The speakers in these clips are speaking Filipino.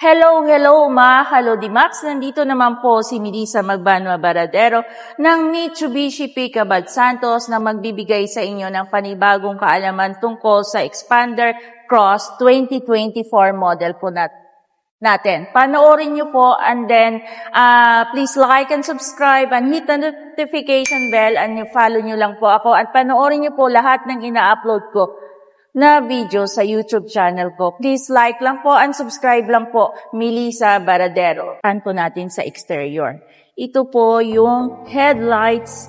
Hello mga Kalodimax! Nandito naman po si Melissa Magbanwa Baradero ng Mitsubishi Pickup Santos na magbibigay sa inyo ng panibagong kaalaman tungkol sa Expander Cross 2024 model po natin. Panoorin nyo po and then please like and subscribe and hit the notification bell and follow nyo lang po ako at panoorin nyo po lahat ng ina-upload ko na video sa YouTube channel ko. Please like lang po and subscribe lang po, Melissa Baradero. Tan po natin sa exterior. Ito po yung headlights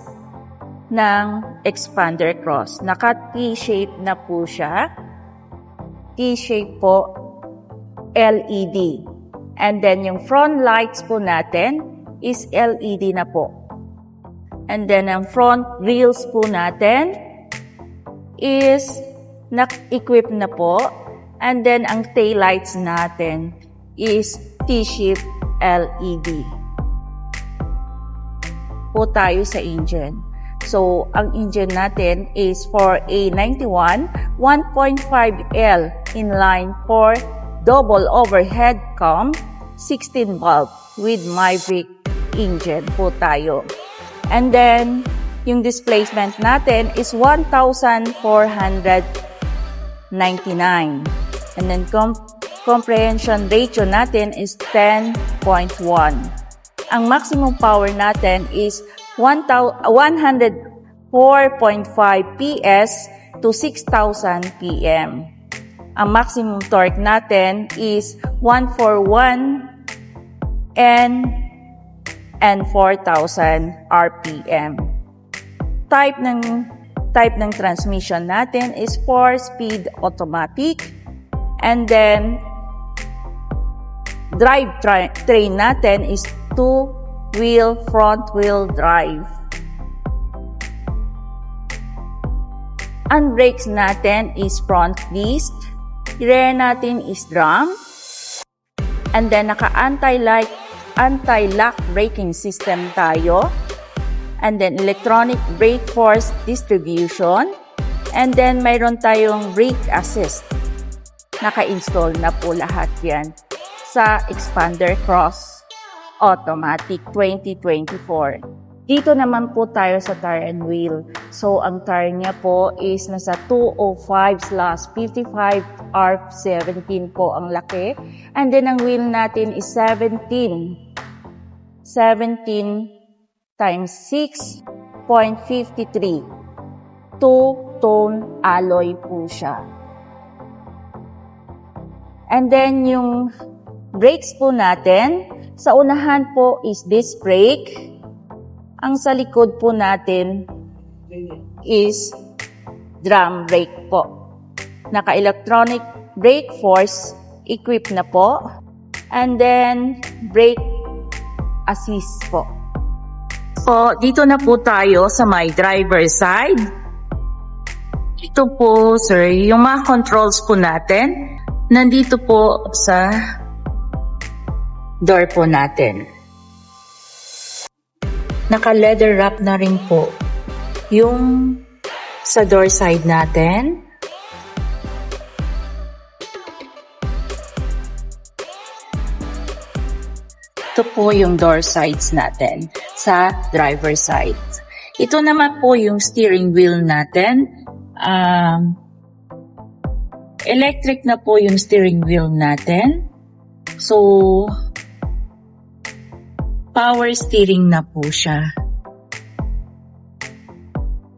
ng Expander Cross. Naka-T-shape na po siya. T-shape po, LED. And then yung front lights po natin is LED na po. And then ang front wheels po natin is na-equip na po. And then, ang taillights natin is T-shape LED. Po tayo sa engine. So, ang engine natin is for A91 1.5L inline 4 double overhead cam 16 valve with Maverick engine po tayo. And then, yung displacement natin is 1,499. And then comprehension ratio natin is 10.1. Ang maximum power natin is 104.5 PS to 6,000 PM. Ang maximum torque natin is 141 N and 4,000 RPM. Type ng transmission natin is 4-speed automatic. And then, drivetrain natin is 2-wheel front-wheel drive. Ang brakes natin is front disc. Rear natin is drum. And then, anti-lock braking system tayo. And then, electronic brake force distribution. And then, mayroon tayong brake assist. Naka-install na po lahat yan sa Expander Cross Automatic 2024. Dito naman po tayo sa tire and wheel. So, ang tire niya po is nasa 205/55 R17 po ang laki. And then, ang wheel natin is 17 times 6.53. Two-tone alloy po siya. And then, yung brakes po natin, sa unahan po is disc brake. Ang sa likod po natin is drum brake po. Naka-electronic brake force equipped na po. And then, brake assist po. So, dito na po tayo sa my driver side. Ito po, sir, yung mga controls po natin, nandito po sa door po natin. Naka-leather wrap na rin po yung sa door side natin. Ito po yung door sides natin sa driver side. Ito naman po yung steering wheel natin. Electric na po yung steering wheel natin. So, power steering na po siya.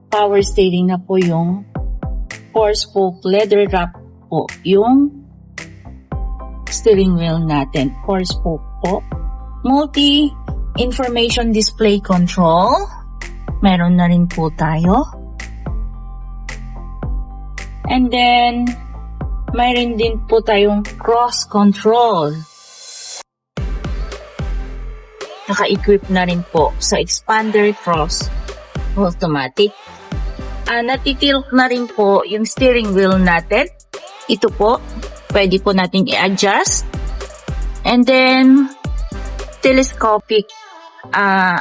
Power steering na po yung 4-spoke leather wrap po yung steering wheel natin. 4-spoke po. Multi-information display control. Meron na rin po tayo. And then, mayroon din po tayong cross control. Naka-equip na rin po sa Expander Cross Automatic. Natitilt na rin po yung steering wheel natin. Ito po, pwede po nating i-adjust. And then, telescopic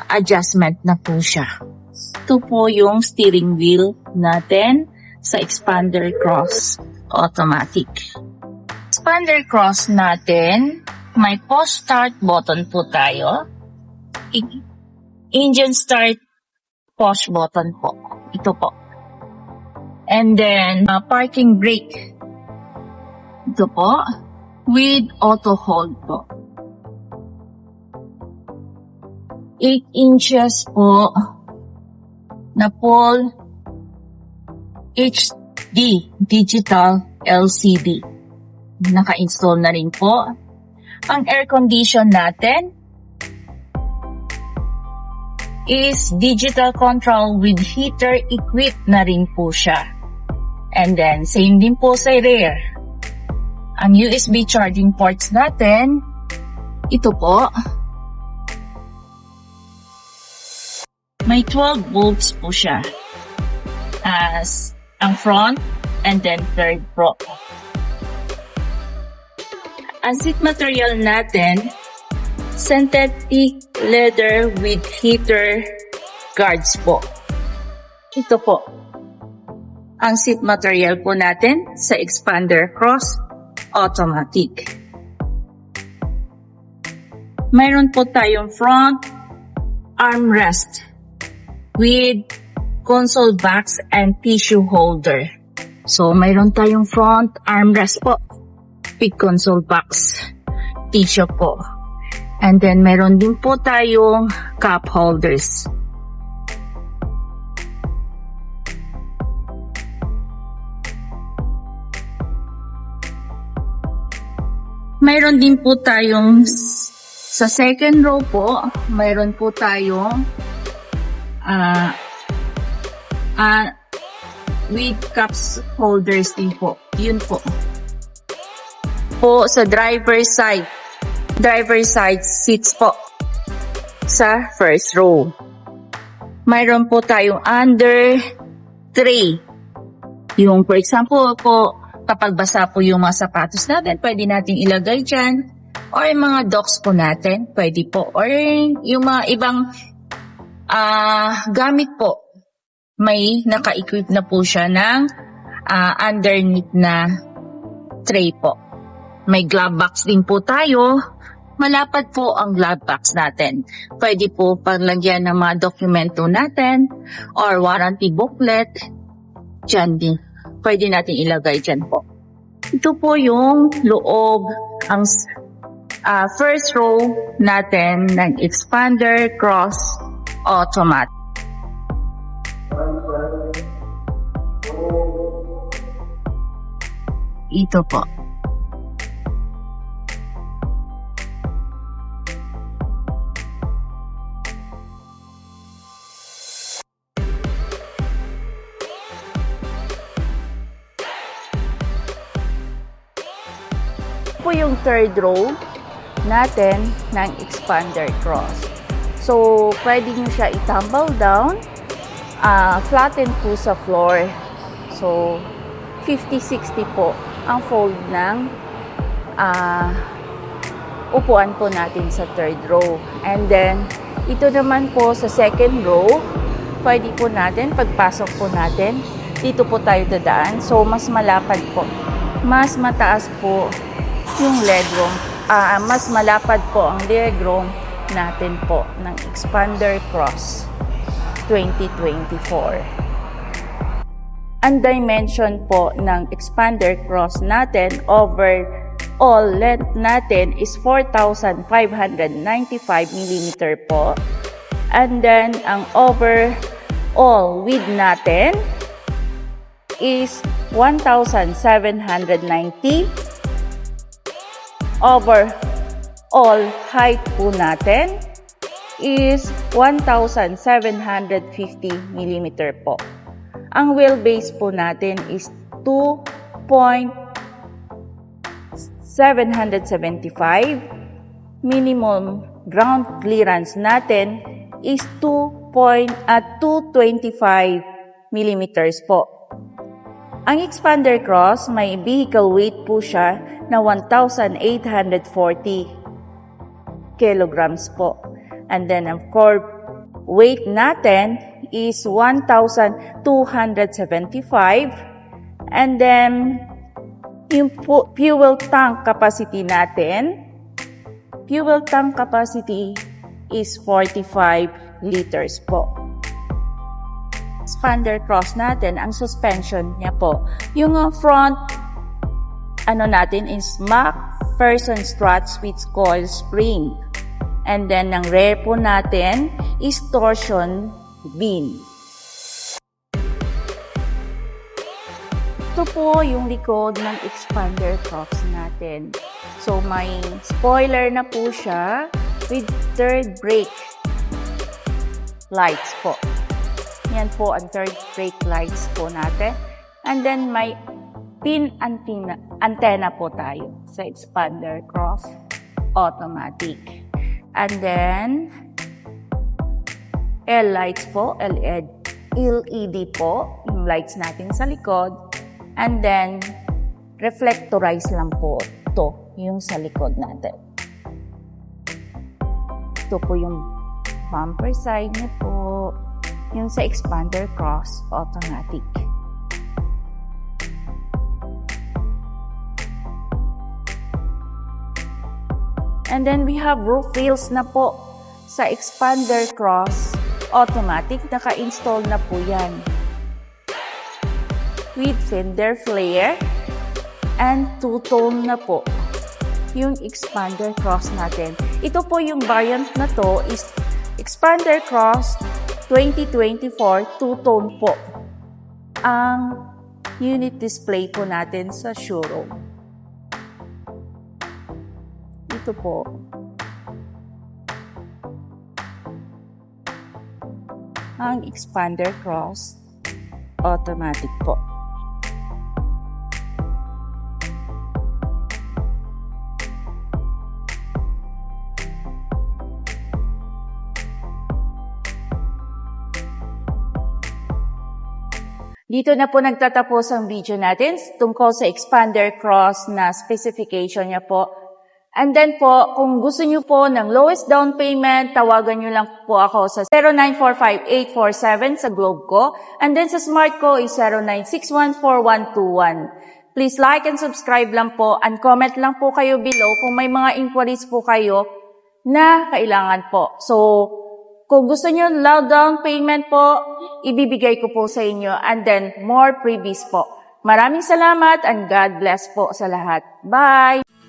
adjustment na po siya. Ito po yung steering wheel natin sa Expander Cross Automatic. Expander Cross natin May post start button po tayo. Engine start push button po. Ito po. And then, parking brake. Ito po. With auto hold po. 8 inches po na full HD digital LCD. Naka-install na rin po. Ang air condition natin is digital control with heater equipped na rin po siya. And then, same din po sa rear. Ang USB charging ports natin, ito po. May 12 volts po siya. As ang front and then third row. Ang seat material natin, synthetic leather with heater guards po. Ito po. Ang seat material po natin sa Expander Cross Automatic. Mayroon po tayong front armrest with console box and tissue holder. So, mayroon tayong front armrest po with console box, tissue po. And then, mayroon din po tayong cup holders. Mayroon din po tayong sa second row po, mayroon po tayong with cups holders din po. Yun po. Po sa driver side seats po sa first row. Mayroon po tayong under tray. Yung for example po, kapag basa po yung mga sapatos natin, pwede natin ilagay dyan. Or yung mga docks po natin, pwede po. Or yung mga ibang gamit po, may naka-equip na po siya ng underneath na tray po. May glove box din po tayo. Malapad po ang glove box natin. Pwede po paglagyan ng mga dokumento natin or warranty booklet. Diyan din. Pwede natin ilagay dyan po. Ito po yung loob, ang first row natin ng Expander Cross Automatic. Ito po. Po yung third row natin ng Expander Cross. So, pwede nyo siya i-tumble down, flatten po sa floor. So, 50-60 po ang fold ng upuan po natin sa third row. And then, ito naman po sa second row, pwede po natin, pagpasok po natin, dito po tayo dadaan. So, mas malapad po. Mas mataas po yung legroom. Mas malapad po ang legroom natin po ng Expander Cross 2024. Ang dimension po ng Expander Cross natin over all length natin is 4,595 mm po. And then, ang overall width natin is 1,790. Overall height po natin is 1,750 mm po. Ang wheelbase po natin is 2.775. Minimum ground clearance natin is 225 mm po. Ang Expander Cross, may vehicle weight po siya na 1,840 kilograms po. And then ang core weight natin is 1,275. And then, yung fuel tank capacity natin fuel tank capacity is 45 liters po. Expander cross natin, ang suspension niya po. Yung front, natin is MacPherson struts with coil spring. And then, ang rear po natin is torsion beam. Ito po yung likod ng expander cross natin. So, may spoiler na po siya with third brake lights po. Yan po ang third brake lights po natin. And then, may pin antenna po tayo sa expander cross automatic. And then, L lights po, LED po, yung lights natin sa likod. And then, reflectorize lang po ito, yung sa likod natin. Ito po yung bumper side niya po, yung sa expander cross automatic. And then we have roof rails na po sa expander cross automatic. Naka-install na po yan. With fender flare and two-tone na po yung expander cross natin. Ito po yung variant na to is expander cross 2024 two-tone po ang unit display po natin sa showroom. Ito po. Ang expander cross automatic po. Dito na po nagtatapos ang video natin tungkol sa expander cross na specification niya po. And then po, kung gusto niyo po ng lowest down payment, tawagan niyo lang po ako sa 0945-847 sa Globe ko. And then sa Smart ko is 09614121. Please like and subscribe lang po and comment lang po kayo below kung may mga inquiries po kayo na kailangan po. So, kung gusto niyo low down payment po, ibibigay ko po sa inyo and then more freebies po. Maraming salamat and God bless po sa lahat. Bye!